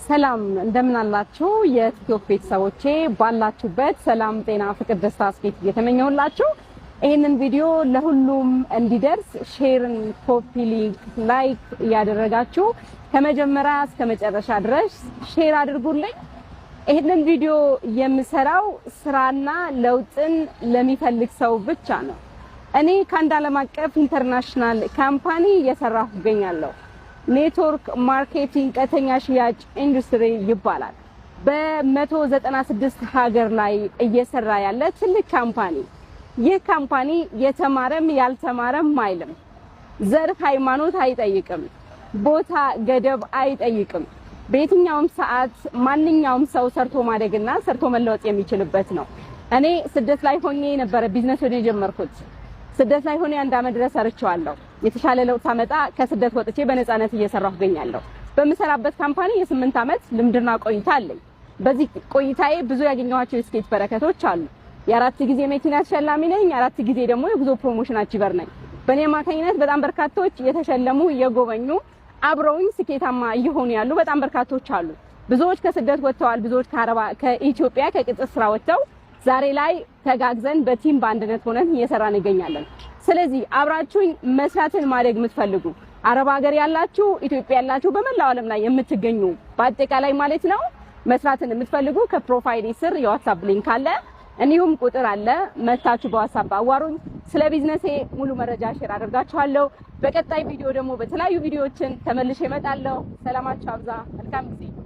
ሰላም እንደምን አላችሁ የቲክቶክ ቤተሰቦቼ ባላችሁበት ሰላም ጤና ፍቅር ደስታ ስኬት እየተመኘሁላችሁ ይሄንን ቪዲዮ ለሁሉም እንዲደርስ ሼርን ኮፒ ሊንክ ላይክ ያደረጋችሁ ከመጀመሪያ እስከ መጨረሻ ድረስ ሼር አድርጉልኝ። ይሄንን ቪዲዮ የምሰራው ስራና ለውጥን ለሚፈልግ ሰው ብቻ ነው። እኔ ከአንድ ዓለም አቀፍ ኢንተርናሽናል ካምፓኒ እየሰራሁ እገኛለሁ። ኔትወርክ ማርኬቲንግ ቀጥተኛ ሽያጭ ኢንዱስትሪ ይባላል። በ196 ሀገር ላይ እየሰራ ያለ ትልቅ ካምፓኒ። ይህ ካምፓኒ የተማረም ያልተማረም አይልም። ዘር ሃይማኖት አይጠይቅም። ቦታ ገደብ አይጠይቅም። በየትኛውም ሰዓት ማንኛውም ሰው ሰርቶ ማደግና ሰርቶ መለወጥ የሚችልበት ነው። እኔ ስደት ላይ ሆኜ ነበር ቢዝነሱን የጀመርኩት። ስደት ላይ ሆኜ አንድ አመት ድረስ ሰርቻለሁ። የተሻለ ለውጥ ሳመጣ ከስደት ወጥቼ በነፃነት እየሰራሁ እገኛለሁ። በምሰራበት ካምፓኒ የ8 አመት ልምድና ቆይታ አለኝ። በዚህ ቆይታዬ ብዙ ያገኘኋቸው የስኬት በረከቶች አሉ። የ4 ጊዜ መኪና ተሸላሚ ነኝ። 4 ጊዜ ደግሞ የጉዞ ፕሮሞሽን አቺቨር ነኝ። በእኔ አማካኝነት በጣም በርካቶች የተሸለሙ የጎበኙ አብረውኝ ስኬታማ እየሆኑ ያሉ በጣም በርካቶች አሉ። ብዙዎች ከስደት ወጥተዋል። ብዙዎች ከኢትዮጵያ ከቅጥር ስራ ወጥተው ዛሬ ላይ ተጋግዘን በቲም በአንድነት ሆነን እየሰራን እንገኛለን። ስለዚህ አብራችሁኝ መስራትን ማደግ የምትፈልጉ አረብ ሀገር ያላችሁ፣ ኢትዮጵያ ያላችሁ፣ በመላው ዓለም ላይ የምትገኙ በአጠቃላይ ማለት ነው መስራትን የምትፈልጉ ከፕሮፋይል ስር የዋትስአፕ ሊንክ አለ፣ እንዲሁም ቁጥር አለ። መታችሁ በዋትስአፕ አዋሩኝ። ስለ ቢዝነሴ ሙሉ መረጃ ሼር አደርጋችኋለሁ። በቀጣይ ቪዲዮ ደግሞ በተለያዩ ቪዲዮዎችን ተመልሼ እመጣለሁ። ሰላማችሁ አብዛ። መልካም ጊዜ